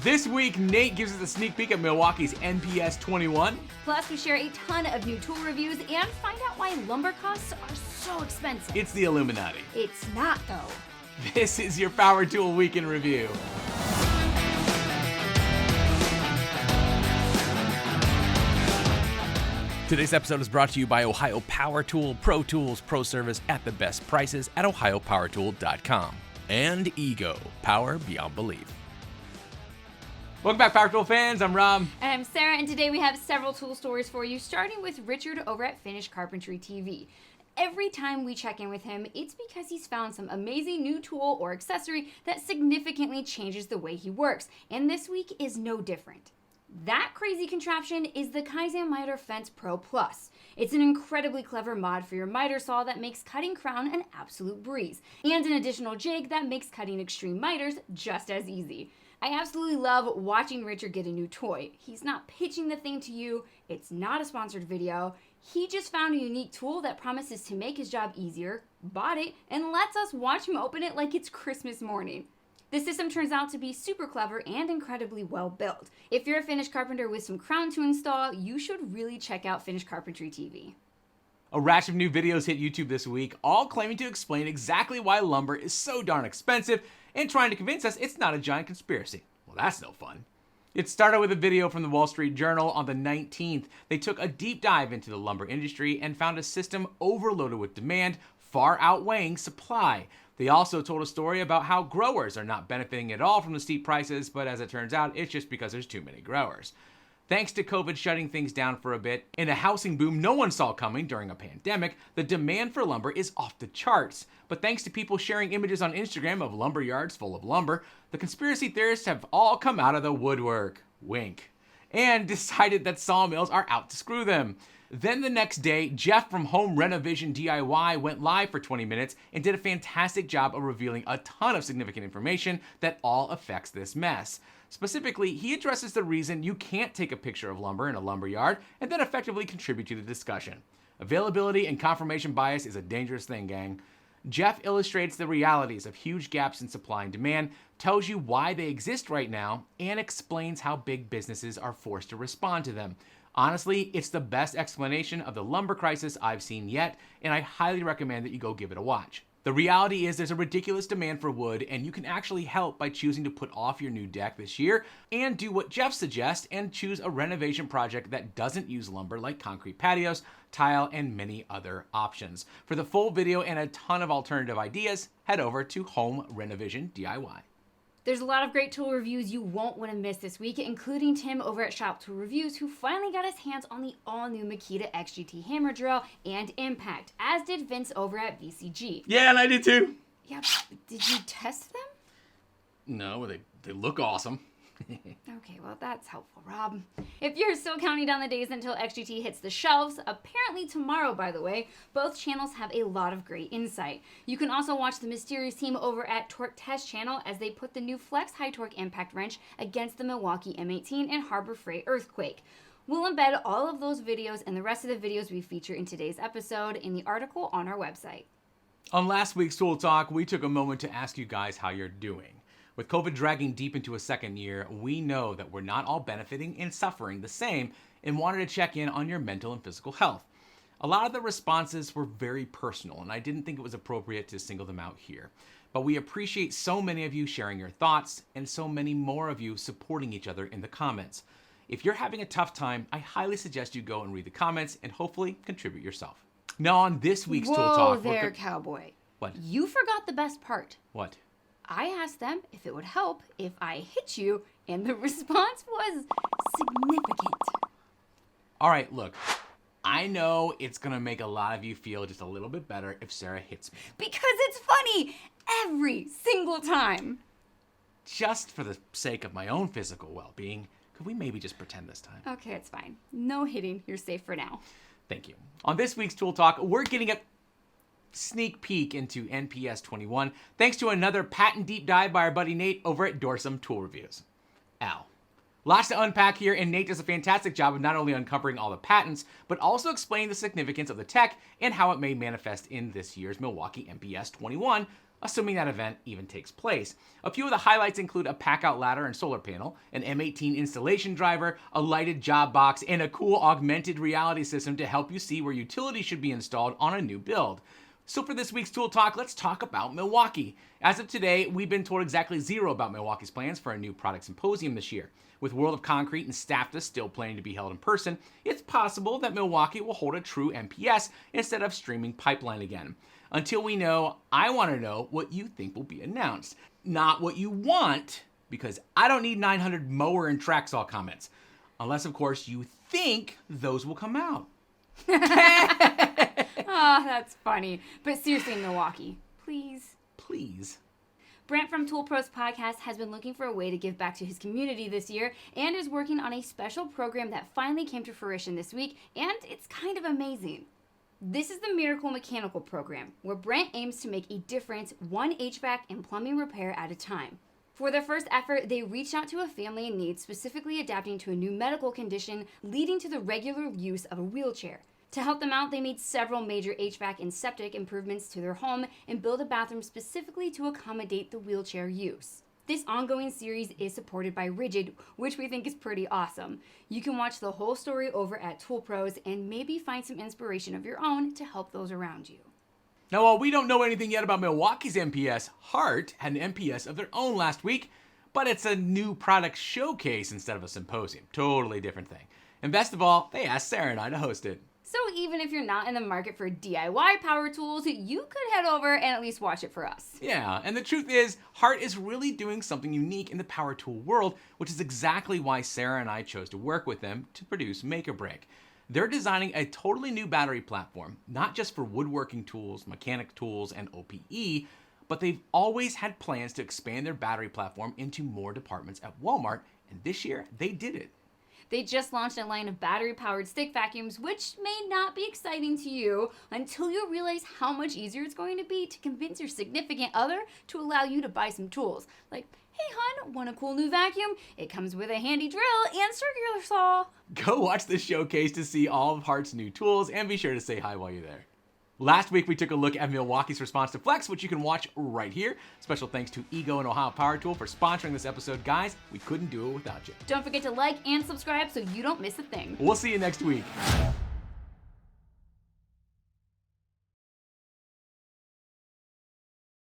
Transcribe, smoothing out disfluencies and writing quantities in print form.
This week, Nate gives us a sneak peek at Milwaukee's NPS 21. Plus, we share a ton of new tool reviews and find out why lumber costs are so expensive. It's the Illuminati. It's not, though. This is your Power Tool Week in Review. Today's episode is brought to you by Ohio Power Tool, Pro Tools, Pro Service at the best prices at ohiopowertool.com. And Ego, power beyond belief. Welcome back, Power Tool fans. I'm Rob. And I'm Sarah, and today we have several tool stories for you, starting with Richard over at Finish Carpentry TV. Every time we check in with him, it's because he's found some amazing new tool or accessory that significantly changes the way he works, and this week is no different. That crazy contraption is the Kaizen Miter Fence Pro Plus. It's an incredibly clever mod for your miter saw that makes cutting crown an absolute breeze, and an additional jig that makes cutting extreme miters just as easy. I absolutely love watching Richard get a new toy. He's not pitching the thing to you, it's not a sponsored video. He just found a unique tool that promises to make his job easier, bought it, and lets us watch him open it like it's Christmas morning. The system turns out to be super clever and incredibly well built. If you're a Finish carpenter with some crown to install, you should really check out Finish Carpentry TV. A rash of new videos hit YouTube this week, all claiming to explain exactly why lumber is so darn expensive and trying to convince us it's not a giant conspiracy. Well, that's no fun. It started with a video from the Wall Street Journal on the 19th. They took a deep dive into the lumber industry and found a system overloaded with demand, far outweighing supply. They also told a story about how growers are not benefiting at all from the steep prices, but as it turns out, it's just because there's too many growers. Thanks to COVID shutting things down for a bit, and a housing boom no one saw coming during a pandemic, the demand for lumber is off the charts. But thanks to people sharing images on Instagram of lumber yards full of lumber, the conspiracy theorists have all come out of the woodwork, wink, and decided that sawmills are out to screw them. Then the next day, Jeff from Home Renovision DIY went live for 20 minutes and did a fantastic job of revealing a ton of significant information that all affects this mess. Specifically, he addresses the reason you can't take a picture of lumber in a lumber yard and then effectively contribute to the discussion. Availability and confirmation bias is a dangerous thing, gang. Jeff illustrates the realities of huge gaps in supply and demand, tells you why they exist right now, and explains how big businesses are forced to respond to them. Honestly, it's the best explanation of the lumber crisis I've seen yet, and I highly recommend that you go give it a watch. The reality is there's a ridiculous demand for wood, and you can actually help by choosing to put off your new deck this year and do what Jeff suggests and choose a renovation project that doesn't use lumber like concrete patios, tile, and many other options. For the full video and a ton of alternative ideas, head over to Home Renovision DIY. There's a lot of great tool reviews you won't want to miss this week, including Tim over at Shop Tool Reviews, who finally got his hands on the all-new Makita XGT hammer drill and Impact, as did Vince over at VCG. Yeah, and I did too. Yeah, did you test them? No, they look awesome. Okay, well, that's helpful, Rob. If you're still counting down the days until XGT hits the shelves, apparently tomorrow, by the way, both channels have a lot of great insight. You can also watch the mysterious team over at Torque Test channel as they put the new Flex High Torque Impact Wrench against the Milwaukee M18 and Harbor Freight Earthquake. We'll embed all of those videos and the rest of the videos we feature in today's episode in the article on our website. On last week's Tool Talk, we took a moment to ask you guys how you're doing. With COVID dragging deep into a second year, we know that we're not all benefiting and suffering the same and wanted to check in on your mental and physical health. A lot of the responses were very personal, and I didn't think it was appropriate to single them out here. But we appreciate so many of you sharing your thoughts and so many more of you supporting each other in the comments. If you're having a tough time, I highly suggest you go and read the comments and hopefully contribute yourself. Now on this week's Tool Talk... Whoa there, cowboy. What? You forgot the best part. What? I asked them if it would help if I hit you, and the response was significant. All right, look, I know it's gonna make a lot of you feel just a little bit better if Sarah hits me. Because it's funny every single time. Just for the sake of my own physical well-being, could we maybe just pretend this time? Okay, it's fine. No hitting. You're safe for now. Thank you. On this week's Tool Talk, we're getting a sneak peek into NPS 21 thanks to another patent deep dive by our buddy Nate over at Dorsum Tool Reviews. Ow. Lots to unpack here, and Nate does a fantastic job of not only uncovering all the patents, but also explaining the significance of the tech and how it may manifest in this year's Milwaukee NPS 21 assuming that event even takes place. A few of the highlights include a pack-out ladder and solar panel, an M18 installation driver, a lighted job box, and a cool augmented reality system to help you see where utilities should be installed on a new build. So for this week's Tool Talk, let's talk about Milwaukee. As of today, we've been told exactly zero about Milwaukee's plans for a new product symposium this year. With World of Concrete and STAFTA still planning to be held in person, it's possible that Milwaukee will hold a true MPS instead of streaming pipeline again. Until we know, I want to know what you think will be announced. Not what you want, because I don't need 900 mower and Traxall comments. Unless, of course, you think those will come out. Oh, that's funny. But seriously, Milwaukee, please. Please. Brent from Tool Pros Podcast has been looking for a way to give back to his community this year and is working on a special program that finally came to fruition this week, and it's kind of amazing. This is the Miracle Mechanical Program, where Brent aims to make a difference one HVAC and plumbing repair at a time. For their first effort, they reached out to a family in need, specifically adapting to a new medical condition leading to the regular use of a wheelchair. To help them out, they made several major HVAC and septic improvements to their home and built a bathroom specifically to accommodate the wheelchair use. This ongoing series is supported by Rigid, which we think is pretty awesome. You can watch the whole story over at Tool Pros and maybe find some inspiration of your own to help those around you. Now, while we don't know anything yet about Milwaukee's MPS, Hart had an MPS of their own last week, but it's a new product showcase instead of a symposium. Totally different thing. And best of all, they asked Sarah and I to host it. So even if you're not in the market for DIY power tools, you could head over and at least watch it for us. Yeah, and the truth is, Hart is really doing something unique in the power tool world, which is exactly why Sarah and I chose to work with them to produce Make or Break. They're designing a totally new battery platform, not just for woodworking tools, mechanic tools, and OPE, but they've always had plans to expand their battery platform into more departments at Walmart, and this year they did it. They just launched a line of battery-powered stick vacuums, which may not be exciting to you until you realize how much easier it's going to be to convince your significant other to allow you to buy some tools. Like, hey hon, want a cool new vacuum? It comes with a handy drill and circular saw. Go watch the showcase to see all of Hart's new tools and be sure to say hi while you're there. Last week, we took a look at Milwaukee's response to Flex, which you can watch right here. Special thanks to Ego and Ohio Power Tool for sponsoring this episode. Guys, we couldn't do it without you. Don't forget to like and subscribe so you don't miss a thing. We'll see you next week.